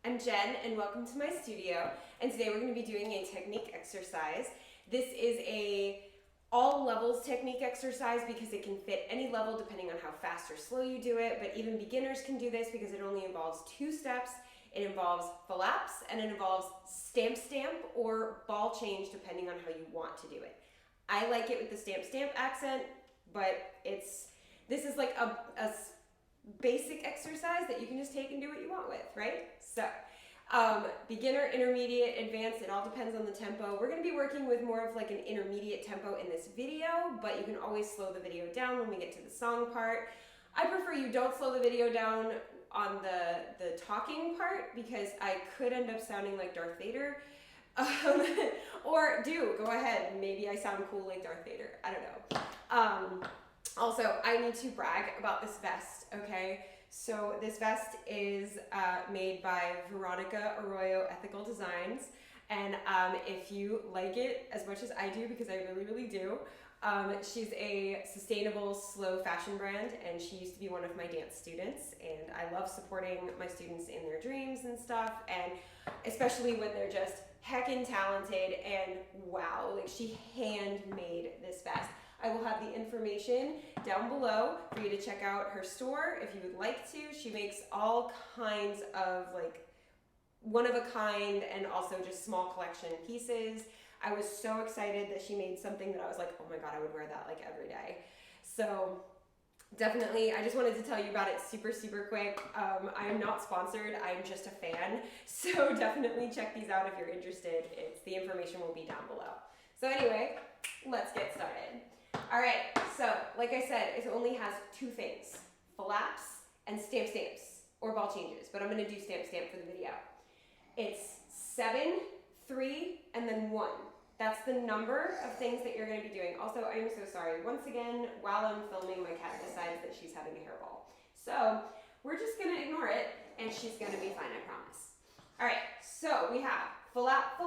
I'm Jen and welcome to my studio, and today we're going to be doing a technique exercise. This is a all levels technique exercise because it can fit any level depending on how fast or slow you do it, but even beginners can do this because it only involves 2 steps. It involves FLAPS and it involves stamp or ball change depending on how you want to do it. I like it with the stamp accent, but this is like a basic exercise that you can just take and do what you want with, right? So, beginner, intermediate, advanced, it all depends on the tempo. We're going to be working with more of like an intermediate tempo in this video, but you can always slow the video down when we get to the song part. I prefer you don't slow the video down on the talking part because I could end up sounding like Darth Vader. Or go ahead, maybe I sound cool like Darth Vader, I don't know. Also, I need to brag about this vest, okay? So this vest is made by Veronica Arroyo Ethical Designs, and if you like it as much as I do, because I really, really do, she's a sustainable, slow fashion brand, and she used to be one of my dance students, and I love supporting my students in their dreams and stuff, and especially when they're just heckin' talented, and wow, like she handmade this vest. I will have the information down below for you to check out her store if you would like to. She makes all kinds of like one of a kind and also just small collection pieces. I was so excited that she made something that I was like, oh my God, I would wear that like every day. So definitely, I just wanted to tell you about it super, super quick. I am not sponsored, I'm just a fan. So definitely check these out if you're interested. The information will be down below. So anyway, let's get started. All right, so like I said, it only has 2 things, FLAPS and stamps, or ball changes, but I'm gonna do stamp for the video. It's 7, 3, and then 1. That's the number of things that you're gonna be doing. Also, I'm so sorry. Once again, while I'm filming, my cat decides that she's having a hairball. So we're just gonna ignore it, and she's gonna be fine, I promise. All right, so we have FLAP,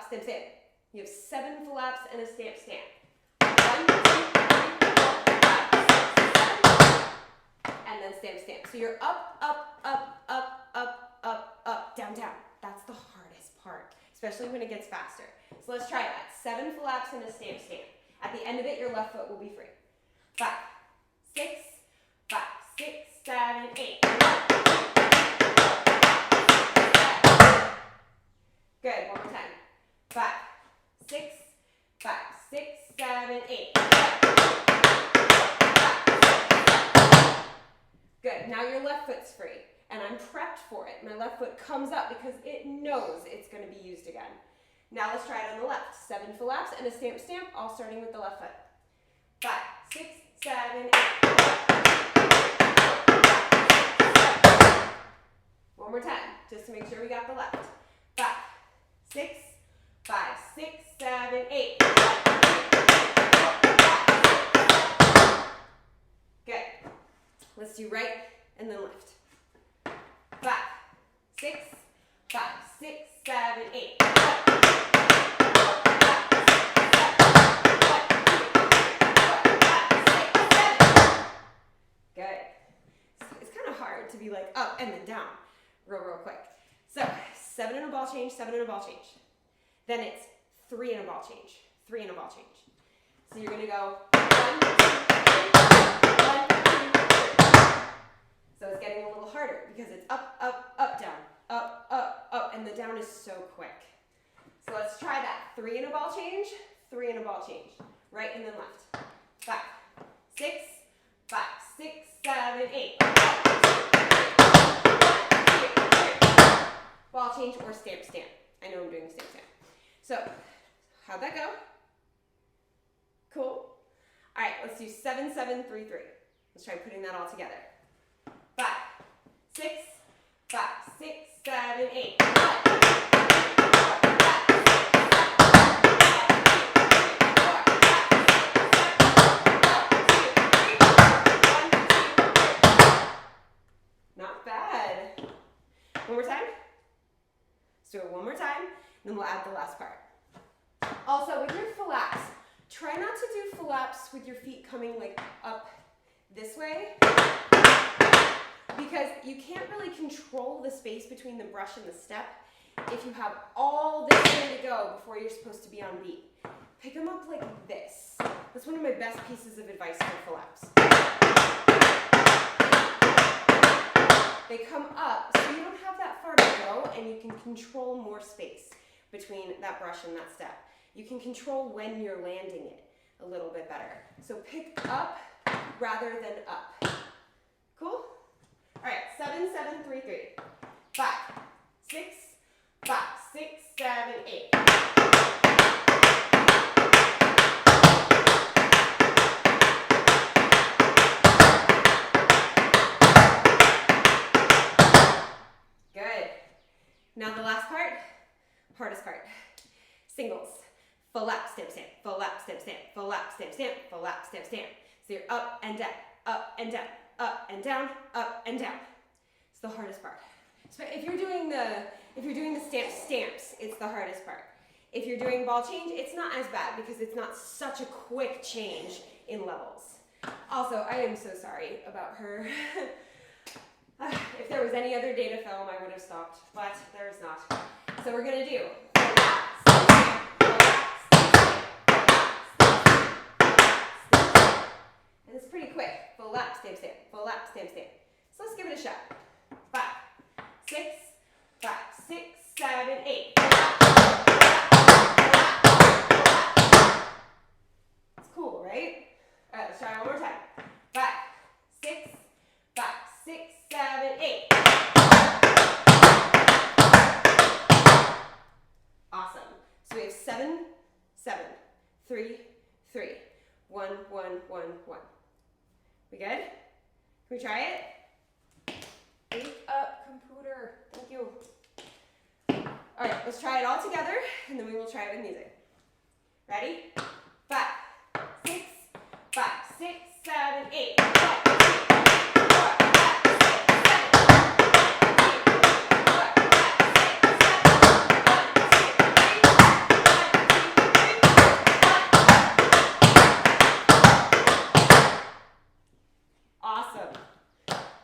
stamp. You have 7 FLAPS and a stamp. 1, 2, 3, 4, 5, 6, 7, and then stamp. So you're up, down. That's the hardest part, especially when it gets faster. So let's try that. 7 FLAPS and a stamp. At the end of it, your left foot will be free. 5, 6, 7, 8. Good. One more time. 5, 6, 7, 8. Good. Now your left foot's free, and I'm prepped for it. My left foot comes up because it knows it's going to be used again. Now let's try it on the left. 7 FLAPS and a stamp, all starting with the left foot. 5, 6, 7, 8. One more time, just to make sure we got the left. 5, 6, 7, 8. Good. Let's do right and then left. 5, 6, 7, 8. Good. It's kind of hard to be like up and then down real quick. So 7 and a ball change, 7 and a ball change. Then it's 3 and a ball change, 3 and a ball change. So you're gonna go 1, 2, 3, 1, 2, 3. So it's getting a little harder because it's up, down, up, and the down is so quick. So let's try that. 3 and a ball change, 3 and a ball change. Right and then left. 5, 6, 7, 8. Ball change or stamp. I know I'm doing stamp. So, how'd that go? Cool. All right, let's do 7, 7, 3, 3. Let's try putting that all together. 5, 6, 7, 8. Not bad. One more time. Let's do it one more time, and then we'll add the last part. Also, with your FLAPS, try not to do FLAPS with your feet coming like up this way, because you can't really control the space between the brush and the step if you have all this way to go before you're supposed to be on beat. Pick them up like this. That's one of my best pieces of advice for FLAPS. They come up so you don't have that far to go, and you can control more space between that brush and that step. You can control when you're landing it a little bit better. So pick up rather than up. Cool? All right, 7, 7, 3, 3. 5, 6, 5, 6, 7, 8. Good. Now the last part, hardest part. Singles. FLAPS, stamp, stamp, FLAPS, stamp, stamp, FLAPS, stamp, stamp, FLAPS, stamp, stamp. So you're up and down, up and down, up and down, up and down. It's the hardest part. So if you're doing the stamps, it's the hardest part. If you're doing ball change, it's not as bad because it's not such a quick change in levels. Also, I am so sorry about her. If there was any other data film, I would have stopped, but there is not. So we're gonna do and it's pretty quick. FLAPS, stamp, stamp, FLAPS, stamp, stamp. So let's give it a shot. 5, 6, 5, 6, 7, 8. It's cool, right? All right, let's try one more time. 5, 6, 5, 6, 7, 8. Awesome. So we have 7, 7, 3, 3, 1, 1, 1, 1. We good? Can we try it? Wake up, computer. Thank you. All right, let's try it all together, and then we will try it with music. Ready? 5, 6, 5, 6, 7, 8. 5, 6, 4, 5, 6, 7, 8.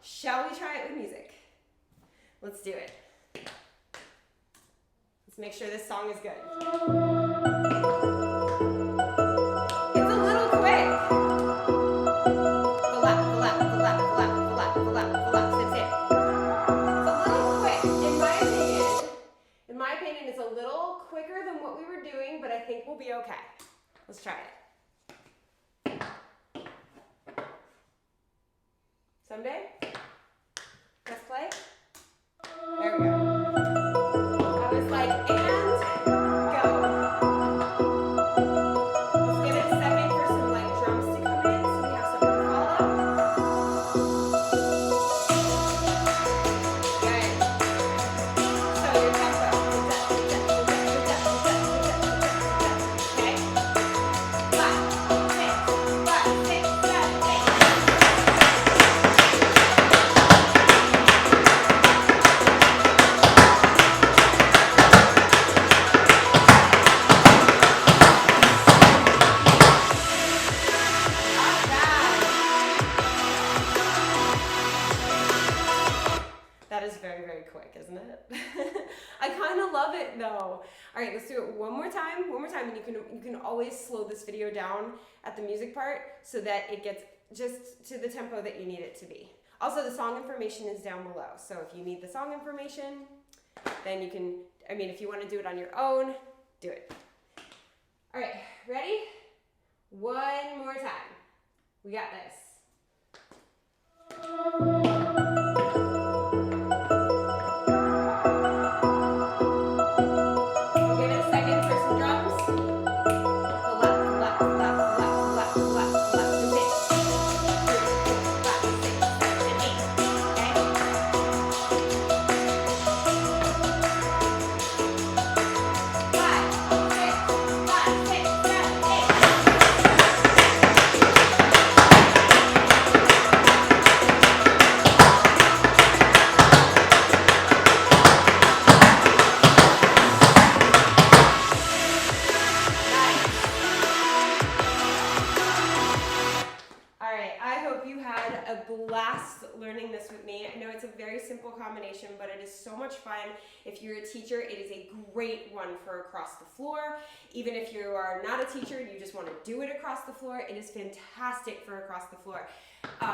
Shall we try it with music? Let's do it. Let's make sure this song is good. It's a little quick. FLAP, FLAP, FLAP, FLAP, FLAP, FLAP, FLAP, stamp, stamp. It's a little quick, in my opinion. In my opinion, it's a little quicker than what we were doing, but I think we'll be okay. Let's try it. Someday? Let's play? There we go. I was like, and go. Let's give it a second for some drums to come in so we have something to follow. Good. So your tempo. Okay? 5, 6, 7, 8. That is very, very quick, isn't it? I kind of love it though. All right, let's do it one more time, and you can always slow this video down at the music part so that it gets just to the tempo that you need it to be. Also, the song information is down below, so if you need the song information, then you can, if you want to do it on your own, do it. All right, ready? One more time. We got this. I hope you had a blast learning this with me. I know it's a very simple combination, but it is so much fun. If you're a teacher, it is a great one for across the floor. Even if you are not a teacher and you just want to do it across the floor, it is fantastic for across the floor.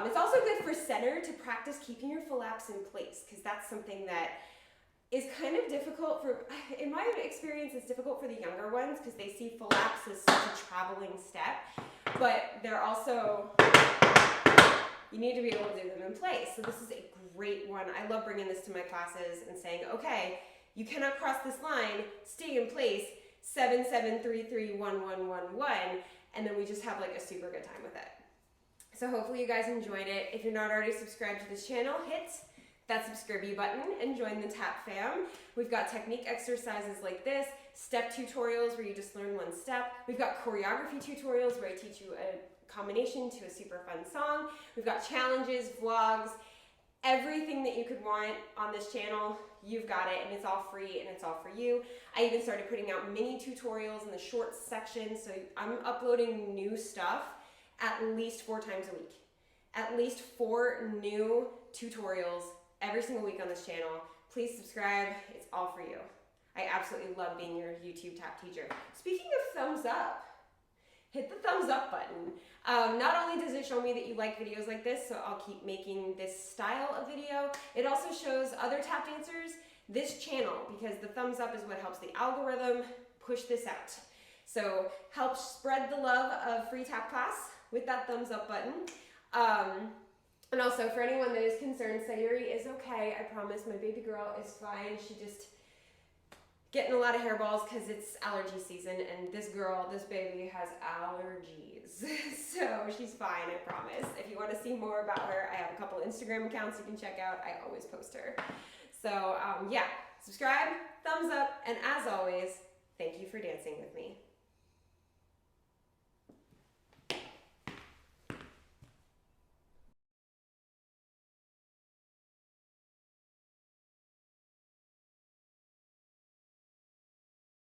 It's also good for center to practice keeping your flaps in place, because that's something that is kind of difficult for, in my experience, it's difficult for the younger ones because they see flaps as such a traveling step, but they're also, you need to be able to do them in place. So this is a great one. I love bringing this to my classes and saying, okay, you cannot cross this line, stay in place, 7, 7, 3, 3, 1, 1, 1, 1, and then we just have like a super good time with it. So hopefully you guys enjoyed it. If you're not already subscribed to this channel, hit that subscribe button and join the TAP fam. We've got technique exercises like this, step tutorials where you just learn one step. We've got choreography tutorials where I teach you a combination to a super fun song. We've got challenges, vlogs, everything that you could want on this channel, you've got it, and it's all free and it's all for you. I even started putting out mini tutorials in the short section, so I'm uploading new stuff at least 4 times a week. At least 4 new tutorials every single week on this channel. Please subscribe, it's all for you. I absolutely love being your YouTube TAP teacher. Speaking of thumbs up, hit the thumbs up button. Not only does it show me that you like videos like this, so I'll keep making this style of video, it also shows other tap dancers this channel, because the thumbs up is what helps the algorithm push this out. So help spread the love of free tap class with that thumbs up button. And also, for anyone that is concerned, Sayuri is okay. I promise, my baby girl is fine. She just getting a lot of hairballs because it's allergy season, and this baby has allergies. So she's fine, I promise. If you want to see more about her, I have a couple Instagram accounts you can check out. I always post her. So yeah, subscribe, thumbs up, and as always, thank you for dancing with me.